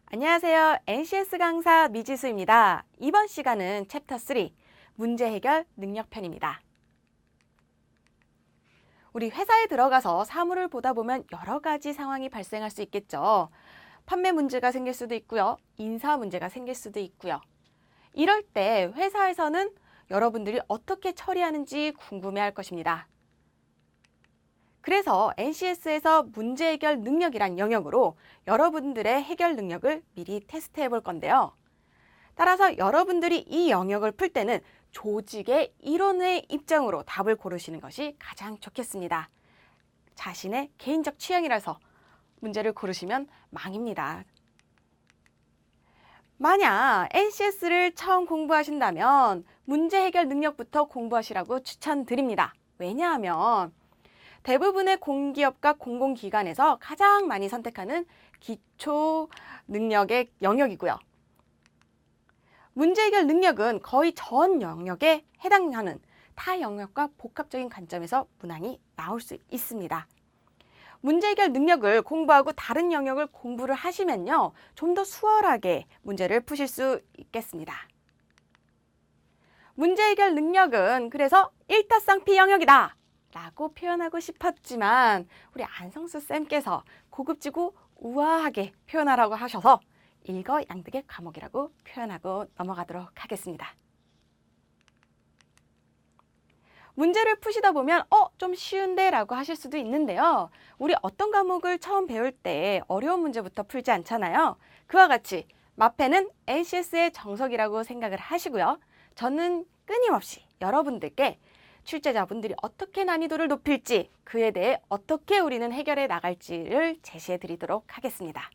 안녕하세요. NCS 강사 미지수입니다. 이번 시간은 챕터 3 문제 해결 능력편입니다. 우리 회사에 들어가서 사물을 보다 보면 여러 가지 상황이 발생할 수 있겠죠. 판매 문제가 생길 수도 있고요. 인사 문제가 생길 수도 있고요. 이럴 때 회사에서는 여러분들이 어떻게 처리하는지 궁금해할 것입니다. 그래서 NCS에서 문제 해결 능력이란 영역으로 여러분들의 해결 능력을 미리 테스트해 볼 건데요. 따라서 여러분들이 이 영역을 풀 때는 조직의 일원의 입장으로 답을 고르시는 것이 가장 좋겠습니다. 자신의 개인적 취향이라서 문제를 고르시면 망입니다. 만약 NCS를 처음 공부하신다면 문제 해결 능력부터 공부하시라고 추천드립니다. 왜냐하면 대부분의 공기업과 공공기관에서 가장 많이 선택하는 기초 능력의 영역이고요. 문제 해결 능력은 거의 전 영역에 해당하는 타 영역과 복합적인 관점에서 문항이 나올 수 있습니다. 문제 해결 능력을 공부하고 다른 영역을 공부를 하시면요, 좀 더 수월하게 문제를 푸실 수 있겠습니다. 문제 해결 능력은 그래서 일타쌍피 영역이다 라고 표현하고 싶었지만 우리 안성수 쌤께서 고급지고 우아하게 표현하라고 하셔서 일거양득의 과목이라고 표현하고 넘어가도록 하겠습니다. 문제를 푸시다 보면 좀 쉬운데 라고 하실 수도 있는데요. 우리 어떤 과목을 처음 배울 때 어려운 문제부터 풀지 않잖아요. 그와 같이 마페는 NCS의 정석이라고 생각을 하시고요. 저는 끊임없이 여러분들께 출제자분들이 어떻게 난이도를 높일지, 그에 대해 어떻게 우리는 해결해 나갈지를 제시해 드리도록 하겠습니다.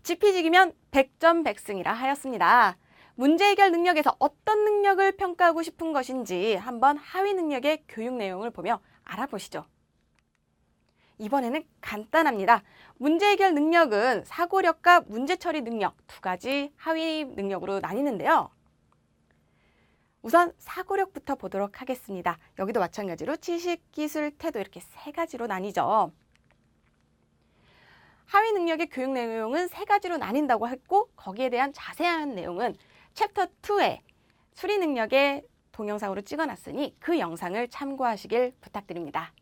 지피지기면 100점 100승이라 하였습니다. 문제 해결 능력에서 어떤 능력을 평가하고 싶은 것인지 한번 하위 능력의 교육 내용을 보며 알아보시죠. 이번에는 간단합니다. 문제 해결 능력은 사고력과 문제 처리 능력 두 가지 하위 능력으로 나뉘는데요. 우선 사고력부터 보도록 하겠습니다. 여기도 마찬가지로 지식, 기술, 태도 이렇게 세 가지로 나뉘죠. 하위 능력의 교육 내용은 세 가지로 나뉜다고 했고 거기에 대한 자세한 내용은 챕터 2의 수리 능력의 동영상으로 찍어놨으니 그 영상을 참고하시길 부탁드립니다.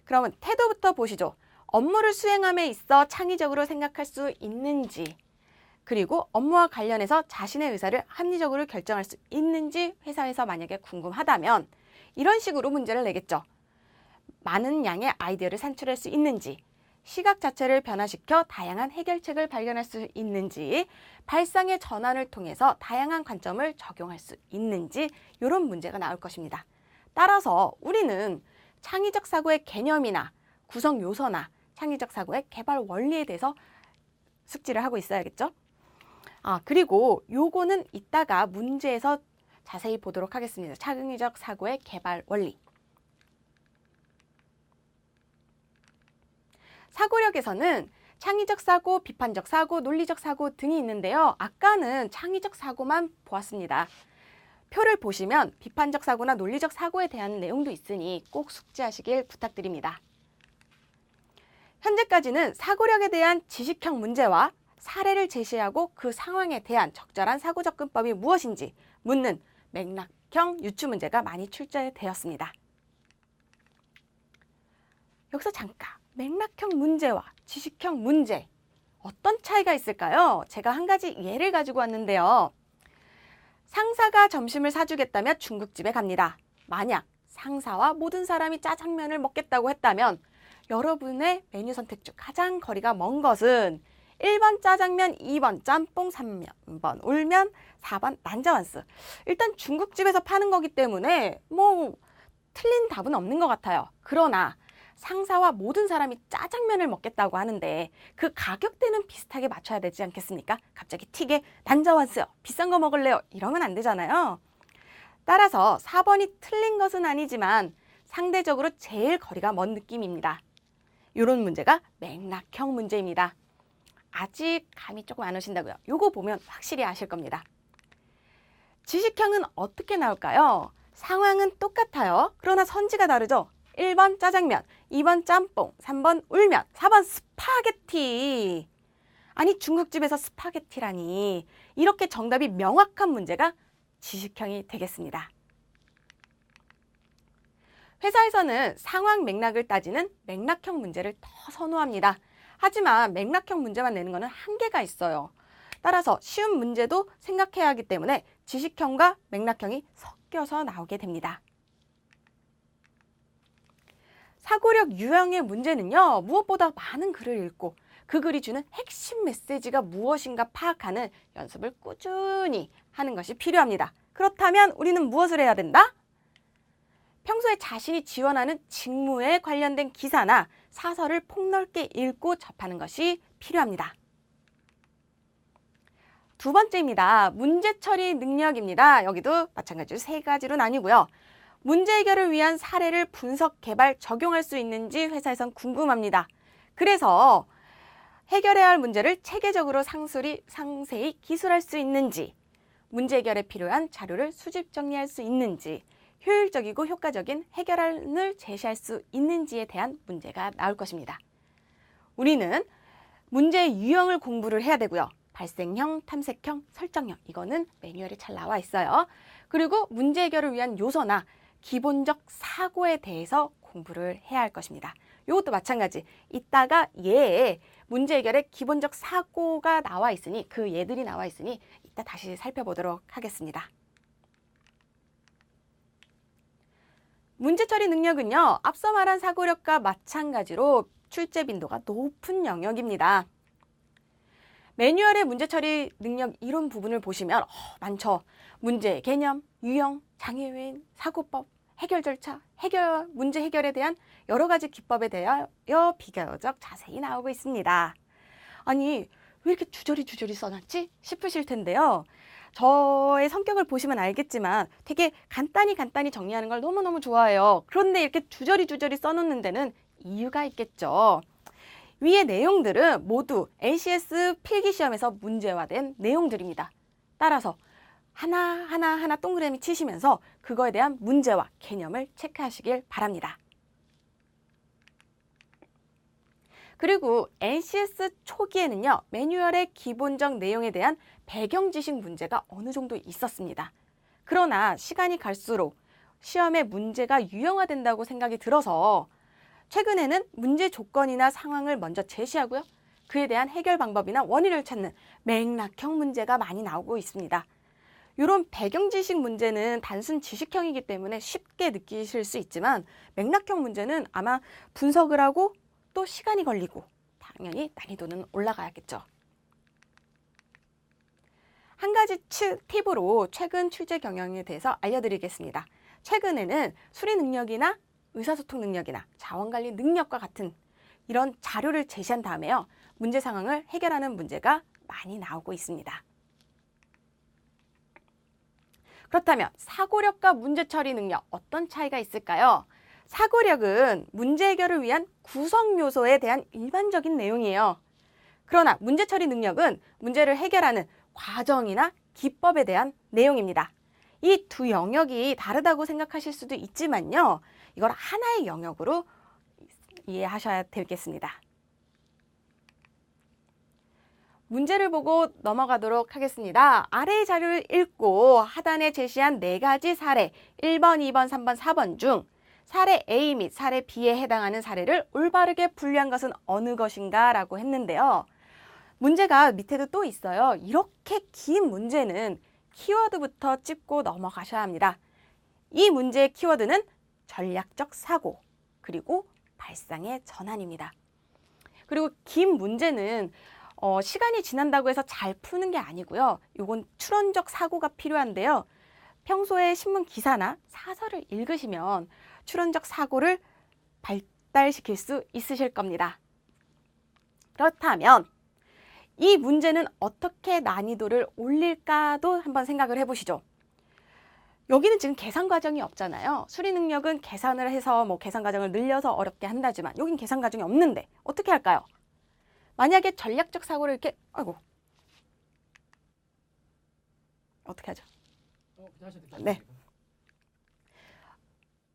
그러면 태도부터 보시죠. 업무를 수행함에 있어 창의적으로 생각할 수 있는지, 그리고 업무와 관련해서 자신의 의사를 합리적으로 결정할 수 있는지 회사에서 만약에 궁금하다면 이런 식으로 문제를 내겠죠. 많은 양의 아이디어를 산출할 수 있는지, 시각 자체를 변화시켜 다양한 해결책을 발견할 수 있는지, 발상의 전환을 통해서 다양한 관점을 적용할 수 있는지 이런 문제가 나올 것입니다. 따라서 우리는 창의적 사고의 개념이나 구성 요소나 창의적 사고의 개발 원리에 대해서 숙지를 하고 있어야겠죠. 그리고 요거는 이따가 문제에서 자세히 보도록 하겠습니다. 창의적 사고의 개발 원리. 사고력에서는 창의적 사고, 비판적 사고, 논리적 사고 등이 있는데요. 아까는 창의적 사고만 보았습니다. 표를 보시면 비판적 사고나 논리적 사고에 대한 내용도 있으니 꼭 숙지하시길 부탁드립니다. 현재까지는 사고력에 대한 지식형 문제와 사례를 제시하고 그 상황에 대한 적절한 사고 접근법이 무엇인지 묻는 맥락형 유추 문제가 많이 출제되었습니다. 여기서 잠깐 맥락형 문제와 지식형 문제 어떤 차이가 있을까요? 제가 한 가지 예를 가지고 왔는데요. 상사가 점심을 사주겠다며 중국집에 갑니다. 만약 상사와 모든 사람이 짜장면을 먹겠다고 했다면 여러분의 메뉴 선택 중 가장 거리가 먼 것은 1번 짜장면, 2번 짬뽕, 3번 울면, 4번 난자완스. 일단 중국집에서 파는 거기 때문에 틀린 답은 없는 것 같아요. 그러나 상사와 모든 사람이 짜장면을 먹겠다고 하는데 그 가격대는 비슷하게 맞춰야 되지 않겠습니까? 갑자기 튀게 난자완스요, 비싼 거 먹을래요, 이러면 안 되잖아요. 따라서 4번이 틀린 것은 아니지만 상대적으로 제일 거리가 먼 느낌입니다. 이런 문제가 맥락형 문제입니다. 아직 감이 조금 안 오신다고요? 요거 보면 확실히 아실 겁니다. 지식형은 어떻게 나올까요? 상황은 똑같아요. 그러나 선지가 다르죠? 1번 짜장면, 2번 짬뽕, 3번 울면, 4번 스파게티. 아니 중국집에서 스파게티라니. 이렇게 정답이 명확한 문제가 지식형이 되겠습니다. 회사에서는 상황 맥락을 따지는 맥락형 문제를 더 선호합니다. 하지만 맥락형 문제만 내는 것은 한계가 있어요. 따라서 쉬운 문제도 생각해야 하기 때문에 지식형과 맥락형이 섞여서 나오게 됩니다. 사고력 유형의 문제는요, 무엇보다 많은 글을 읽고 그 글이 주는 핵심 메시지가 무엇인가 파악하는 연습을 꾸준히 하는 것이 필요합니다. 그렇다면 우리는 무엇을 해야 된다? 평소에 자신이 지원하는 직무에 관련된 기사나 사설을 폭넓게 읽고 접하는 것이 필요합니다. 두 번째입니다. 문제 처리 능력입니다. 여기도 마찬가지로 세 가지로 나뉘고요. 문제 해결을 위한 사례를 분석, 개발, 적용할 수 있는지 회사에선 궁금합니다. 그래서 해결해야 할 문제를 체계적으로 상세히 기술할 수 있는지, 문제 해결에 필요한 자료를 수집 정리할 수 있는지, 효율적이고 효과적인 해결안을 제시할 수 있는지에 대한 문제가 나올 것입니다. 우리는 문제의 유형을 공부를 해야 되고요. 발생형, 탐색형, 설정형, 이거는 매뉴얼에 잘 나와 있어요. 그리고 문제 해결을 위한 요소나 기본적 사고에 대해서 공부를 해야 할 것입니다. 이것도 마찬가지. 이따가 문제 해결의 기본적 사고가 나와 있으니, 그 예들이 나와 있으니 이따 다시 살펴보도록 하겠습니다. 문제 처리 능력은요, 앞서 말한 사고력과 마찬가지로 출제 빈도가 높은 영역입니다. 매뉴얼의 문제 처리 능력 이론 부분을 보시면 많죠. 문제 개념, 유형, 장애 요인, 사고법, 해결 절차, 문제 해결에 대한 여러 가지 기법에 대하여 비교적 자세히 나오고 있습니다. 아니, 왜 이렇게 주저리 써놨지? 싶으실 텐데요. 저의 성격을 보시면 알겠지만 되게 간단히 정리하는 걸 너무너무 좋아해요. 그런데 이렇게 주저리 써놓는 데는 이유가 있겠죠. 위의 내용들은 모두 NCS 필기시험에서 문제화된 내용들입니다. 따라서 하나 동그라미 치시면서 그거에 대한 문제와 개념을 체크하시길 바랍니다. 그리고 NCS 초기에는요, 매뉴얼의 기본적 내용에 대한 배경 지식 문제가 어느 정도 있었습니다. 그러나 시간이 갈수록 시험에 문제가 유형화된다고 생각이 들어서 최근에는 문제 조건이나 상황을 먼저 제시하고요. 그에 대한 해결 방법이나 원인을 찾는 맥락형 문제가 많이 나오고 있습니다. 이런 배경 지식 문제는 단순 지식형이기 때문에 쉽게 느끼실 수 있지만 맥락형 문제는 아마 분석을 하고 또 시간이 걸리고 당연히 난이도는 올라가야겠죠. 한 가지 팁으로 최근 출제 경향에 대해서 알려드리겠습니다. 최근에는 수리 능력이나 의사소통 능력이나 자원관리 능력과 같은 이런 자료를 제시한 다음에요, 문제 상황을 해결하는 문제가 많이 나오고 있습니다. 그렇다면 사고력과 문제 처리 능력 어떤 차이가 있을까요? 사고력은 문제 해결을 위한 구성 요소에 대한 일반적인 내용이에요. 그러나 문제 처리 능력은 문제를 해결하는 과정이나 기법에 대한 내용입니다. 이 두 영역이 다르다고 생각하실 수도 있지만요, 이걸 하나의 영역으로 이해하셔야 되겠습니다. 문제를 보고 넘어가도록 하겠습니다. 아래의 자료를 읽고 하단에 제시한 4가지 사례 1번, 2번, 3번, 4번 중 사례 A 및 사례 B에 해당하는 사례를 올바르게 분류한 것은 어느 것인가 라고 했는데요. 문제가 밑에도 또 있어요. 이렇게 긴 문제는 키워드부터 짚고 넘어가셔야 합니다. 이 문제의 키워드는 전략적 사고, 그리고 발상의 전환입니다. 그리고 긴 문제는 시간이 지난다고 해서 잘 푸는 게 아니고요. 이건 추론적 사고가 필요한데요. 평소에 신문 기사나 사설을 읽으시면 추론적 사고를 발달시킬 수 있으실 겁니다. 그렇다면 이 문제는 어떻게 난이도를 올릴까도 한번 생각을 해보시죠. 여기는 지금 계산 과정이 없잖아요. 수리 능력은 계산을 해서 계산 과정을 늘려서 어렵게 한다지만 여긴 계산 과정이 없는데 어떻게 할까요? 만약에 전략적 사고를 이렇게 어떻게 하죠? 네.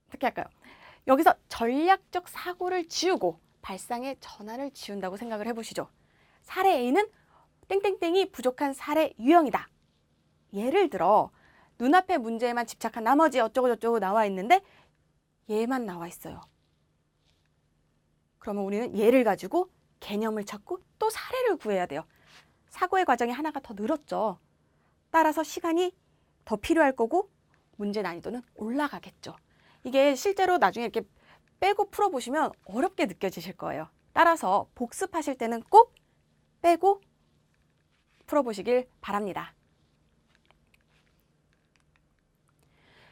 어떻게 할까요? 여기서 전략적 사고를 지우고 발상의 전환을 지운다고 생각을 해보시죠. 사례 A는 땡땡땡이 부족한 사례 유형이다. 예를 들어 눈앞의 문제에만 집착한 나머지 어쩌고저쩌고 나와 있는데 얘만 나와 있어요. 그러면 우리는 얘를 가지고 개념을 찾고 또 사례를 구해야 돼요. 사고의 과정이 하나가 더 늘었죠. 따라서 시간이 더 필요할 거고 문제 난이도는 올라가겠죠. 이게 실제로 나중에 이렇게 빼고 풀어보시면 어렵게 느껴지실 거예요. 따라서 복습하실 때는 꼭 빼고 풀어보시길 바랍니다.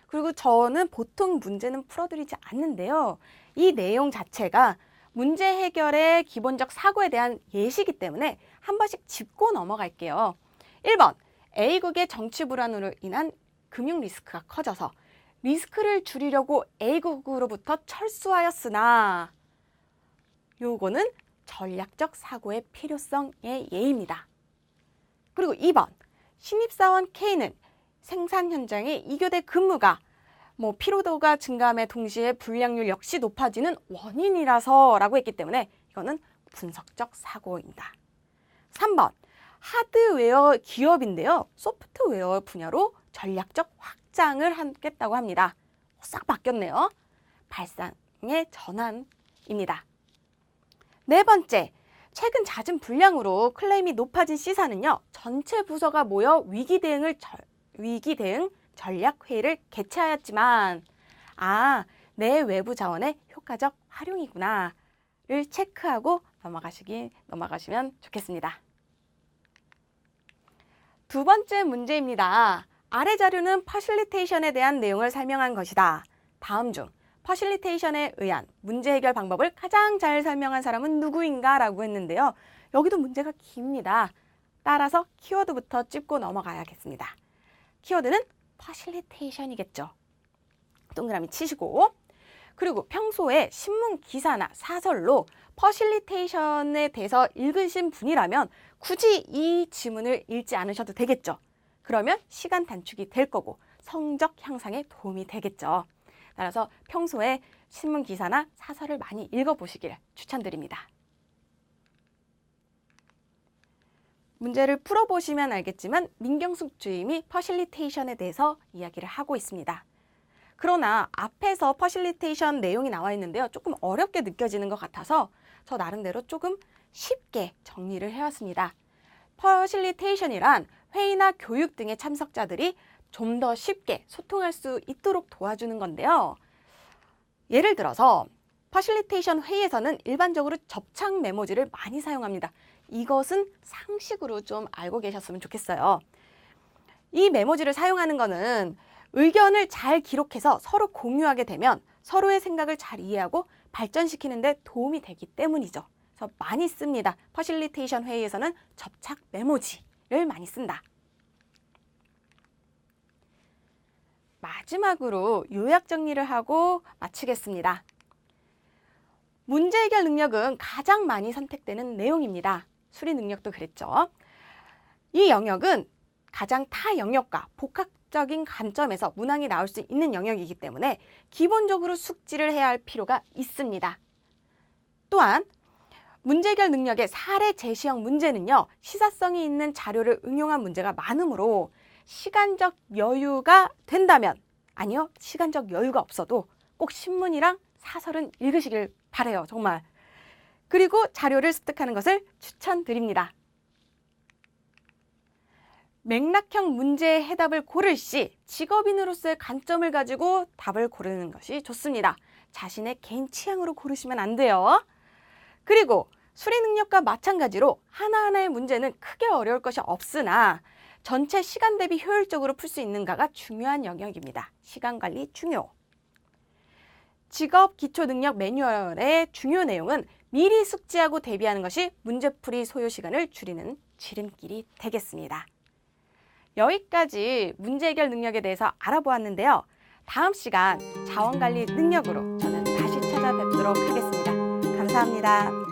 그리고 저는 보통 문제는 풀어드리지 않는데요. 이 내용 자체가 문제 해결의 기본적 사고에 대한 예시이기 때문에 한 번씩 짚고 넘어갈게요. 1번, A국의 정치 불안으로 인한 금융 리스크가 커져서 리스크를 줄이려고 A국으로부터 철수하였으나 요거는 전략적 사고의 필요성의 예입니다. 그리고 2번, 신입사원 K는 생산 현장의 2교대 근무가 피로도가 증가함에 동시에 불량률 역시 높아지는 원인이라서 라고 했기 때문에 이거는 분석적 사고입니다. 3번, 하드웨어 기업인데요. 소프트웨어 분야로 전략적 확장을 하겠다고 합니다. 싹 바뀌었네요. 발상의 전환입니다. 네 번째, 최근 잦은 불량으로 클레임이 높아진 C사는요. 전체 부서가 모여 위기 대응 전략 회의를 개최하였지만 내 외부 자원의 효과적 활용이구나를 체크하고 넘어가시면 좋겠습니다. 두 번째 문제입니다. 아래 자료는 퍼실리테이션에 대한 내용을 설명한 것이다. 다음 중 퍼실리테이션에 의한 문제 해결 방법을 가장 잘 설명한 사람은 누구인가? 라고 했는데요. 여기도 문제가 깁니다. 따라서 키워드부터 짚고 넘어가야겠습니다. 키워드는 퍼실리테이션이겠죠. 동그라미 치시고, 그리고 평소에 신문 기사나 사설로 퍼실리테이션에 대해서 읽으신 분이라면 굳이 이 지문을 읽지 않으셔도 되겠죠. 그러면 시간 단축이 될 거고 성적 향상에 도움이 되겠죠. 따라서 평소에 신문 기사나 사설을 많이 읽어보시길 추천드립니다. 문제를 풀어보시면 알겠지만 민경숙 주임이 퍼실리테이션에 대해서 이야기를 하고 있습니다. 그러나 앞에서 퍼실리테이션 내용이 나와 있는데요. 조금 어렵게 느껴지는 것 같아서 저 나름대로 조금 쉽게 정리를 해왔습니다. 퍼실리테이션이란 회의나 교육 등의 참석자들이 좀 더 쉽게 소통할 수 있도록 도와주는 건데요. 예를 들어서 퍼실리테이션 회의에서는 일반적으로 접착 메모지를 많이 사용합니다. 이것은 상식으로 좀 알고 계셨으면 좋겠어요. 이 메모지를 사용하는 것은 의견을 잘 기록해서 서로 공유하게 되면 서로의 생각을 잘 이해하고 발전시키는 데 도움이 되기 때문이죠. 그래서 많이 씁니다. 퍼실리테이션 회의에서는 접착 메모지를 많이 쓴다. 마지막으로 요약 정리를 하고 마치겠습니다. 문제 해결 능력은 가장 많이 선택되는 내용입니다. 수리 능력도 그랬죠. 이 영역은 가장 타 영역과 복합적인 관점에서 문항이 나올 수 있는 영역이기 때문에 기본적으로 숙지를 해야 할 필요가 있습니다. 또한 문제 해결 능력의 사례 제시형 문제는요. 시사성이 있는 자료를 응용한 문제가 많으므로 시간적 여유가 된다면, 아니요, 시간적 여유가 없어도 꼭 신문이랑 사설은 읽으시길 바래요. 정말. 그리고 자료를 습득하는 것을 추천드립니다. 맥락형 문제의 해답을 고를 시 직업인으로서의 관점을 가지고 답을 고르는 것이 좋습니다. 자신의 개인 취향으로 고르시면 안 돼요. 그리고 수리 능력과 마찬가지로 하나하나의 문제는 크게 어려울 것이 없으나 전체 시간 대비 효율적으로 풀 수 있는가가 중요한 영역입니다. 시간 관리 중요. 직업 기초 능력 매뉴얼의 중요 내용은 미리 숙지하고 대비하는 것이 문제풀이 소요 시간을 줄이는 지름길이 되겠습니다. 여기까지 문제 해결 능력에 대해서 알아보았는데요. 다음 시간 자원관리 능력으로 저는 다시 찾아뵙도록 하겠습니다. 감사합니다.